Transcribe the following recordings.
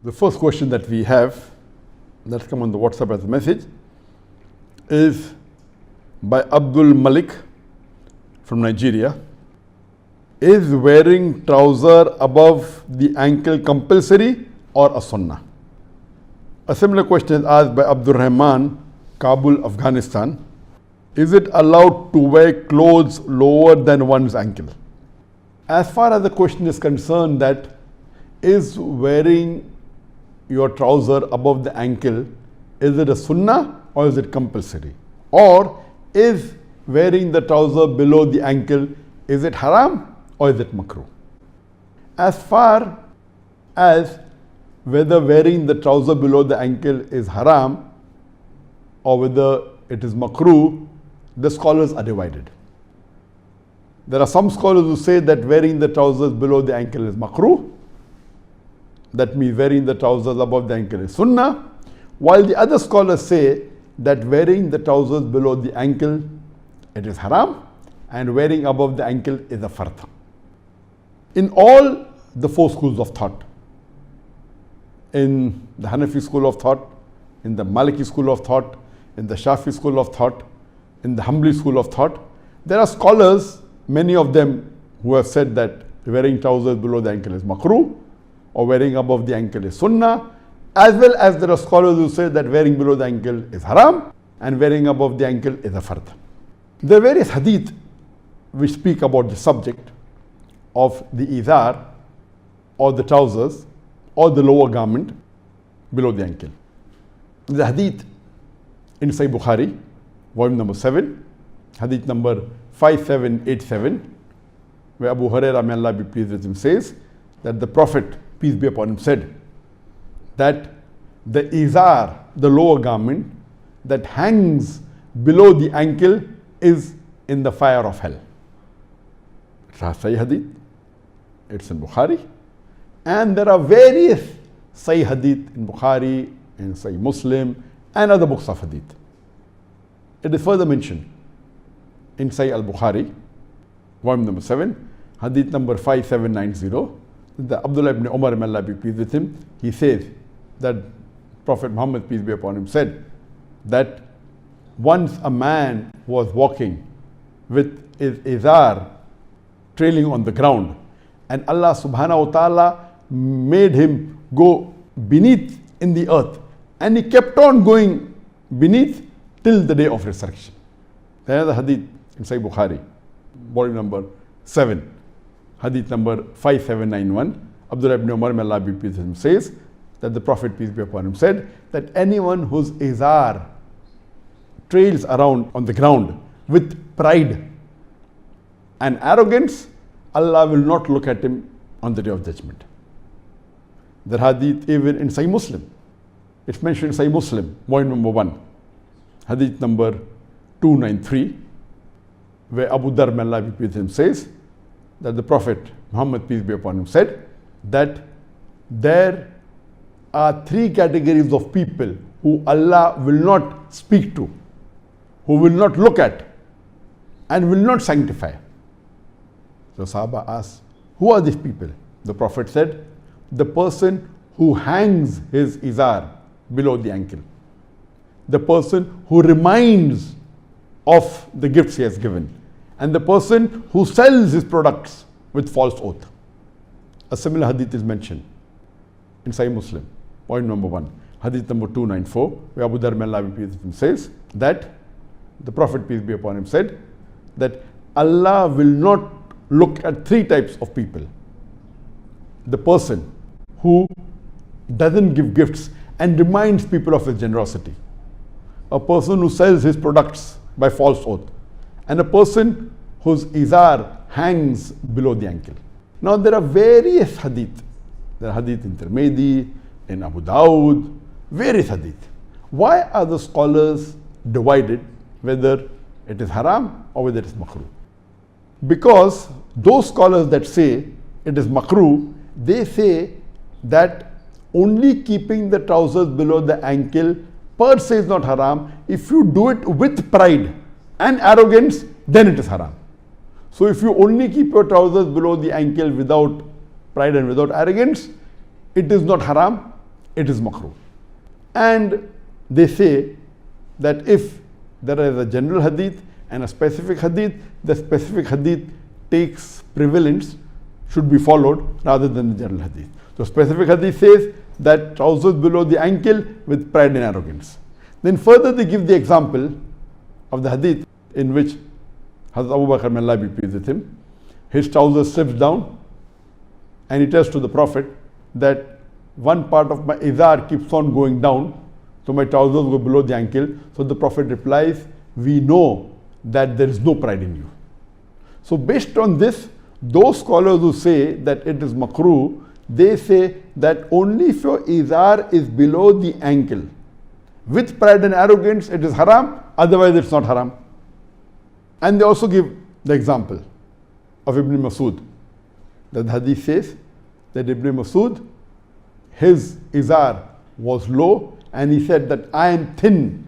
The first question that we have, that's come on the WhatsApp as a message, is by Abdul Malik from Nigeria. Is wearing trouser above the ankle compulsory or a sunnah? A similar question is asked by Abdul Rahman, Kabul, Afghanistan. Is it allowed to wear clothes lower than one's ankle? As far as the question is concerned, that is wearing your trouser above the ankle, is it a sunnah or is it compulsory? Or is wearing the trouser below the ankle, is it haram or is it makruh? As far as whether wearing the trouser below the ankle is haram or whether it is makruh, the scholars are divided. There are some scholars who say that wearing the trousers below the ankle is makruh. That means wearing the trousers above the ankle is sunnah. While the other scholars say that wearing the trousers below the ankle, it is haram, and wearing above the ankle is a fard. In all the four schools of thought, in the Hanafi school of thought, in the Maliki school of thought, in the Shafi school of thought, in the Hanbali school of thought, there are scholars, many of them, who have said that wearing trousers below the ankle is makruh, or wearing above the ankle is sunnah, as well as there are scholars who say that wearing below the ankle is haram and wearing above the ankle is a fard. There are various hadith which speak about the subject of the izar or the trousers or the lower garment below the ankle. The hadith in Sahih Bukhari, volume number 7, hadith number 5787, where Abu Hurairah, may Allah be pleased with him, says that the Prophet, peace be upon him, said that the izar, the lower garment that hangs below the ankle, is in the fire of hell. It's a Sahih hadith, it's in Bukhari, and there are various Sahih hadith in Bukhari, in Sahih Muslim, and other books of hadith. It is further mentioned in Sahih al-Bukhari, volume number 7, hadith number 5790, the Abdullah ibn Umar, may Allah be pleased with him, he says that Prophet Muhammad, peace be upon him, said that once a man was walking with his izar trailing on the ground, and Allah subhanahu wa ta'ala made him go beneath in the earth, and he kept on going beneath till the day of resurrection. There is the hadith in Sahih Bukhari, volume number 7, hadith number 5791. Abdullah ibn Umar, may Allah be pleased with him, says that the Prophet, peace be upon him, said that anyone whose izar trails around on the ground with pride and arrogance, Allah will not look at him on the day of judgment. The hadith even in Sahih Muslim, it's mentioned in Sahih Muslim, volume number 1, hadith number 293, where Abu Dhar, may Allah be pleased with him, says that the Prophet Muhammad, peace be upon him, said that there are 3 categories of people who Allah will not speak to, who will not look at, and will not sanctify. So Sahaba asked, who are these people? The Prophet said, the person who hangs his izar below the ankle, the person who reminds of the gifts he has given, and the person who sells his products with false oath. A similar hadith is mentioned in Sahih Muslim, point number 1, hadith number 294, where Abu Dhar, may Allah be pleased with him, says that the Prophet, peace be upon him, said that Allah will not look at 3 types of people. The person who doesn't give gifts and reminds people of his generosity, a person who sells his products by false oath, and a person whose izar hangs below the ankle. Now there are various hadith. There are hadith in Tirmidhi, in Abu Dawud, various hadith. Why are the scholars divided whether it is haram or whether it is makruh? Because those scholars that say it is makruh, they say that only keeping the trousers below the ankle per se is not haram. If you do it with pride and arrogance, then it is haram. So if you only keep your trousers below the ankle without pride and without arrogance, it is not haram. it is makruh. And they say that if there is a general hadith and a specific hadith, the specific hadith takes prevalence, should be followed rather than the general hadith. So specific hadith says that trousers below the ankle with pride and arrogance. Then further they give the example of the hadith in which Hazrat Abu Bakr, may Allah be pleased with him, his trousers slips down and he tells to the Prophet that one part of my izar keeps on going down, so my trousers go below the ankle. So the Prophet replies, we know that there is no pride in you. So based on this, those scholars who say that it is makruh, they say that only if your izar is below the ankle with pride and arrogance, it is haram, otherwise it's not haram. And they also give the example of Ibn Masud. The hadith says that Ibn Masud, his izar was low and he said that I am thin.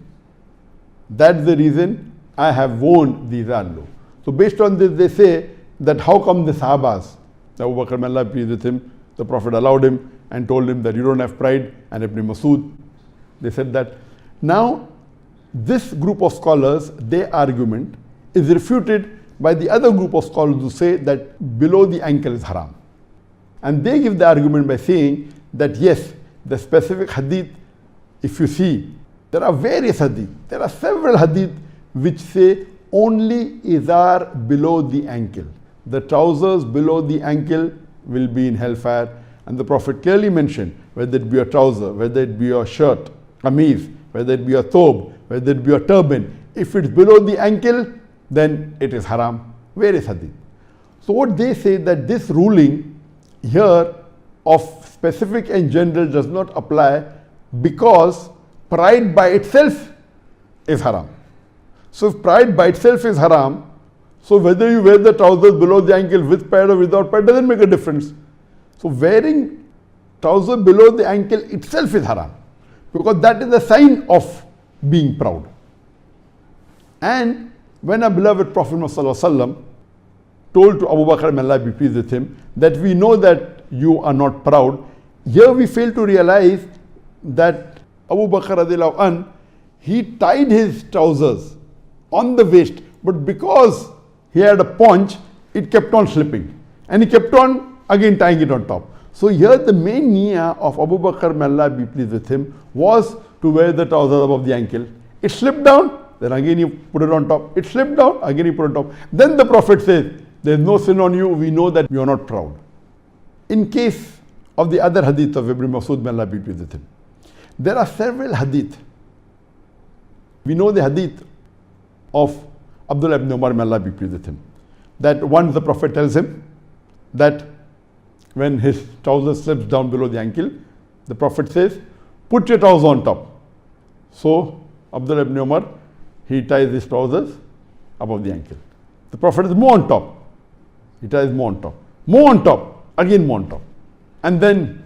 That's the reason I have worn the izar low. So based on this, they say that how come the Sahabas, Abu Bakr, may Allah be pleased with him, the Prophet allowed him and told him that you don't have pride, and Ibn Masud, they said that. Now, this group of scholars, their argument is refuted by the other group of scholars who say that below the ankle is haram. And they give the argument by saying that yes, the specific hadith, if you see, there are various hadith, there are several hadith which say only izar below the ankle. The trousers below the ankle will be in hellfire. And the Prophet clearly mentioned, whether it be a trouser, whether it be a shirt, qameez, whether it be a thobe, whether it be a turban, if it's below the ankle, then it is haram. Various hadith. So what they say that this ruling here of specific and general does not apply because pride by itself is haram. So if pride by itself is haram, so whether you wear the trousers below the ankle with pride or without pride doesn't make a difference. So wearing trousers below the ankle itself is haram, because that is a sign of being proud. And when our beloved Prophet ﷺ told to Abu Bakr, may Allah be pleased with him, that we know that you are not proud, here we fail to realize that Abu Bakr radiallahu anh, he tied his trousers on the waist, but because he had a paunch, it kept on slipping. And he kept on again tying it on top. So here the main niyyah of Abu Bakr, may Allah be pleased with him, was to wear the trousers above the ankle. It slipped down, then again you put it on top. It slipped down, again you put it on top. Then the Prophet says, there is no sin on you, we know that you are not proud. In case of the other hadith of Ibn Masud, may Allah be pleased with him, there are several hadith. We know the hadith of Abdullah ibn Umar, may Allah be pleased with him, that once the Prophet tells him that when his trousers slips down below the ankle, the Prophet says, put your trousers on top. So Abdullah ibn Umar, he ties his trousers above the ankle. The Prophet is more on top. He ties more on top. More on top. Again more on top. And then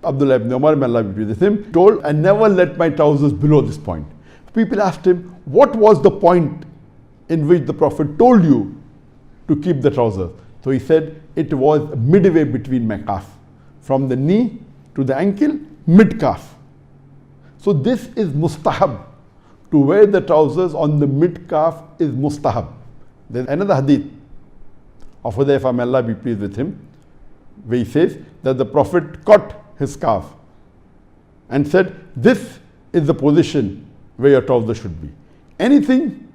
Abdullah ibn Umar, may Allah be pleased with him, told, I never let my trousers below this point. People asked him, what was the point in which the Prophet told you to keep the trousers? So he said, it was midway between my calf. From the knee to the ankle, mid calf. So this is mustahab. To wear the trousers on the mid calf is mustahab. There's another hadith of Hudayfa, may Allah be pleased with him, where he says that the Prophet caught his calf and said, this is the position where your trousers should be. Anything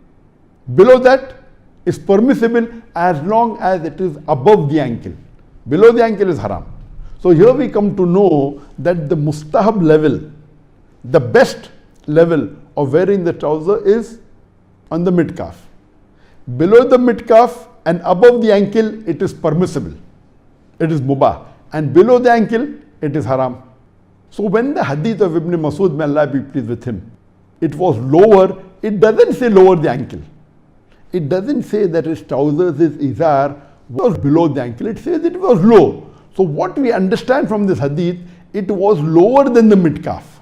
below that is permissible as long as it is above the ankle. Below the ankle is haram. So here we come to know that the mustahab level, the best level of wearing the trouser is on the mid calf. Below the mid calf and above the ankle, it is permissible. It is mubah. And below the ankle, it is haram. So when the hadith of Ibn Masud, may Allah be pleased with him, it was lower, it doesn't say lower the ankle. It doesn't say that his trousers, his izar was below the ankle. It says it was low. So what we understand from this hadith, it was lower than the mid calf.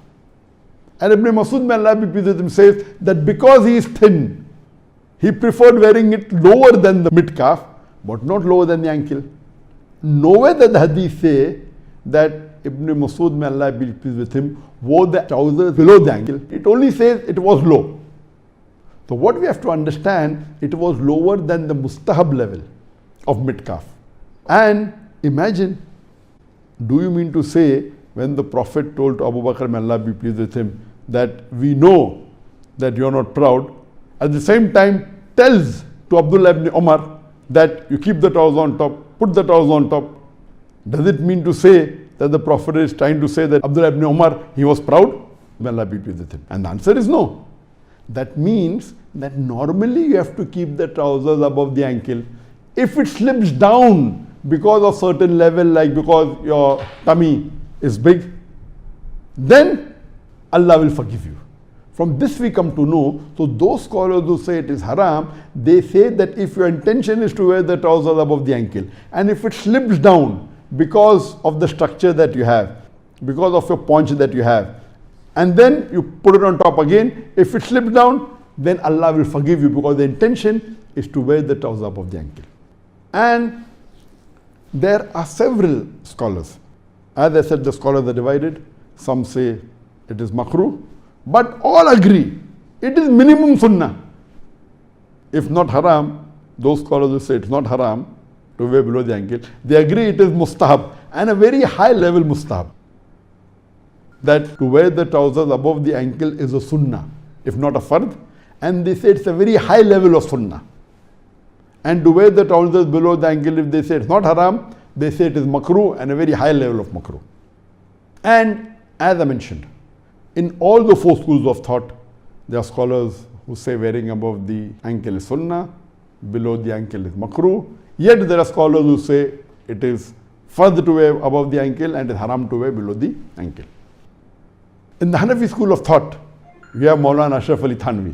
And Ibn Masud, may Allah be pleased with him, says that because he is thin, he preferred wearing it lower than the mid calf, but not lower than the ankle. Nowhere does the hadith say that Ibn Masud, may Allah be pleased with him, wore the trousers below the ankle. It only says it was low. So what we have to understand, it was lower than the mustahab level of mid-calf. And imagine, do you mean to say when the Prophet told to Abu Bakr, may Allah be pleased with him, that we know that you are not proud, at the same time tells to Abdullah ibn Umar that you keep the trousers on top, put the trousers on top. Does it mean to say that the Prophet is trying to say that Abdullah ibn Umar, he was proud? May Allah be pleased with him. And the answer is no. That means that normally you have to keep the trousers above the ankle. If it slips down because of certain level, like because your tummy is big, then Allah will forgive you. From this we come to know, so those scholars who say it is haram, they say that if your intention is to wear the trousers above the ankle, and if it slips down because of the structure that you have, because of your paunch that you have, and then you put it on top again, if it slips down, then Allah will forgive you, because the intention is to wear the trousers above the ankle. And there are several scholars. As I said, the scholars are divided. Some say it is makruh, but all agree it is minimum sunnah. If not haram, those scholars who say it's not haram to wear below the ankle, they agree it is mustahab, and a very high level mustahab. That to wear the trousers above the ankle is a sunnah, if not a fard, and they say it's a very high level of sunnah. And to wear the trousers below the ankle, if they say it's not haram, they say it is makruh, and a very high level of makruh. And as I mentioned, in all the four schools of thought, there are scholars who say wearing above the ankle is sunnah, below the ankle is makruh. Yet there are scholars who say it is fard to wear above the ankle and it is haram to wear below the ankle. In the Hanafi school of thought, we have Maulana Ashraf Ali Thanvi,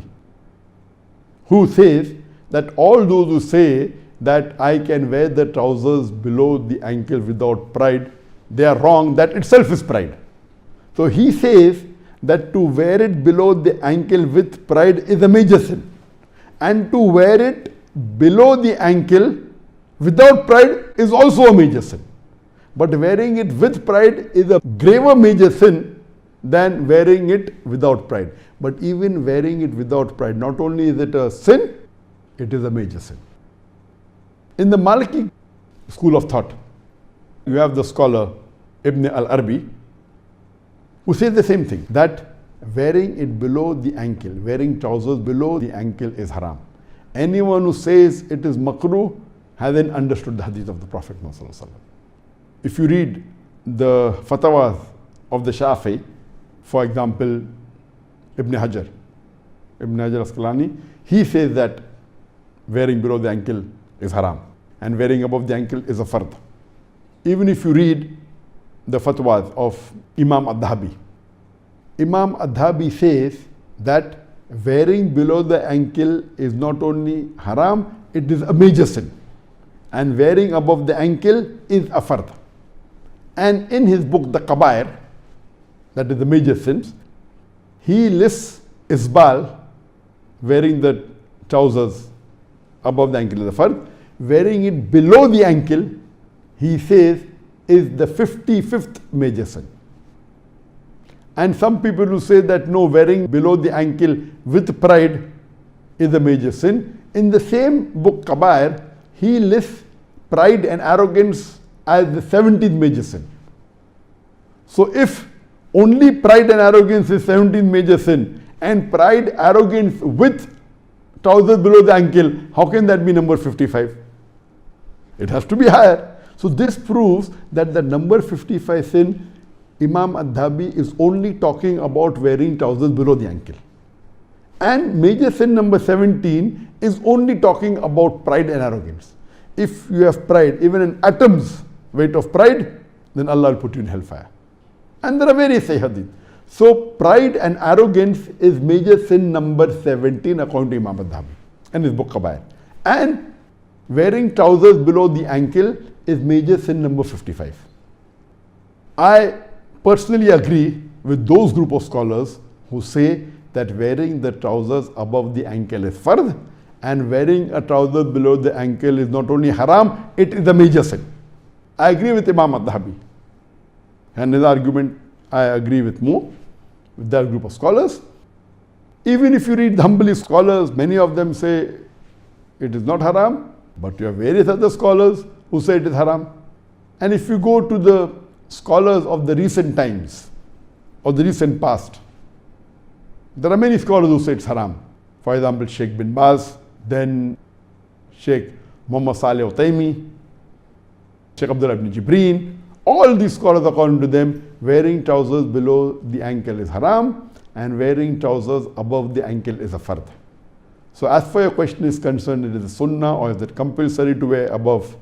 who says that all those who say that I can wear the trousers below the ankle without pride, they are wrong. That itself is pride. So he says that to wear it below the ankle with pride is a major sin, and to wear it below the ankle without pride is also a major sin. But wearing it with pride is a graver major sin than wearing it without pride. But even wearing it without pride, not only is it a sin, it is a major sin. In the Maliki school of thought, you have the scholar Ibn al-Arabi, who says the same thing, that wearing it below the ankle, wearing trousers below the ankle is haram. Anyone who says it is makruh hasn't understood the hadith of the Prophet Muhammad. If you read the fatwas of the Shafi, for example, Ibn Hajar Asqalani, he says that wearing below the ankle is haram and wearing above the ankle is a fard. Even if you read the fatwas of Imam Adhabi, Imam Adhabi says that wearing below the ankle is not only haram, it is a major sin, and wearing above the ankle is a fard. And in his book, The Kabair, that is the major sins, he lists isbal, wearing the trousers above the ankle is a fard. Wearing it below the ankle, he says, is the 55th major sin. And some people who say that no, wearing below the ankle with pride is a major sin. In the same book, Kabair, he lists pride and arrogance as the 17th major sin. So if only pride and arrogance is 17th major sin, and pride, arrogance with trousers below the ankle, how can that be number 55? It has to be higher. So this proves that the number 55 sin, Imam Adhabi is only talking about wearing trousers below the ankle. And major sin number 17 is only talking about pride and arrogance. If you have pride, even an atom's weight of pride, then Allah will put you in hellfire. And there are various hadith. So pride and arrogance is major sin number 17 according to Imam Adhabi and his book Kabair. And wearing trousers below the ankle is major sin number 55. I personally agree with those group of scholars who say that wearing the trousers above the ankle is fard, and wearing a trouser below the ankle is not only haram, it is a major sin. I agree with Imam Adhabi. And his argument, I agree with more, with that group of scholars. Even if you read the Hanbali scholars, many of them say it is not haram, but you have various other scholars who say it is haram. And if you go to the scholars of the recent times, or the recent past, there are many scholars who say it's haram. For example, Sheikh bin Baz, then Sheikh Muhammad Saleh Utaimi, Sheikh Abdullah ibn Jibreen. All these scholars, according to them, wearing trousers below the ankle is haram, and wearing trousers above the ankle is a fard. So as far your question is concerned, it is a sunnah, or is it compulsory to wear above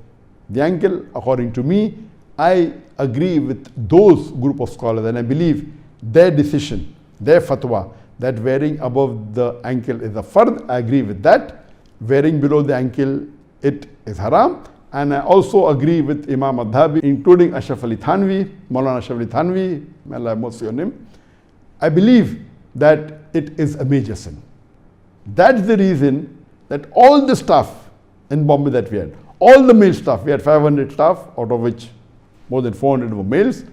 the ankle? According to me, I agree with those group of scholars, and I believe their decision, their fatwa, that wearing above the ankle is a fard. I agree with that. Wearing below the ankle, it is haram. And I also agree with Imam Adhabi, including Ashraf Ali Thanvi, Maulana Ashraf Ali Thanvi, may Allah have mercy on him. I believe that it is a major sin. That's the reason that all the staff in Bombay that we had, all the male staff, we had 500 staff, out of which more than 400 were males,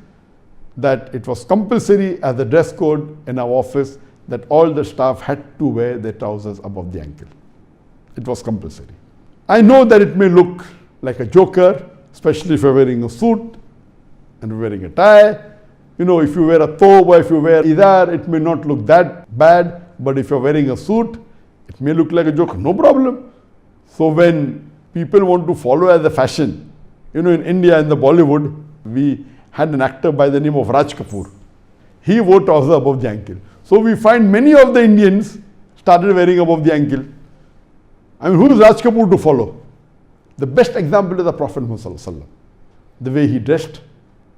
that it was compulsory as a dress code in our office that all the staff had to wear their trousers above the ankle. It was compulsory. I know that it may look like a joker, especially if you're wearing a suit and wearing a tie. You know, if you wear a thobe or if you wear idar, it may not look that bad, but if you're wearing a suit, it may look like a joke, no problem. So when people want to follow as a fashion, you know, in India, in the Bollywood, we had an actor by the name of Raj Kapoor. He wore trousers above the ankle. So we find many of the Indians started wearing above the ankle. I mean, who is Raj Kapoor to follow? The best example is the Prophet Muhammad, the way he dressed.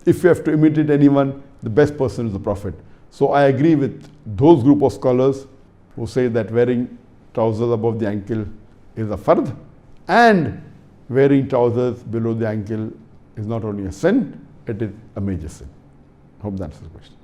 If you have to imitate anyone, the best person is the Prophet. So I agree with those group of scholars who say that wearing trousers above the ankle is a fard, and wearing trousers below the ankle is not only a sin, it is a major sin. Hope that answers the question.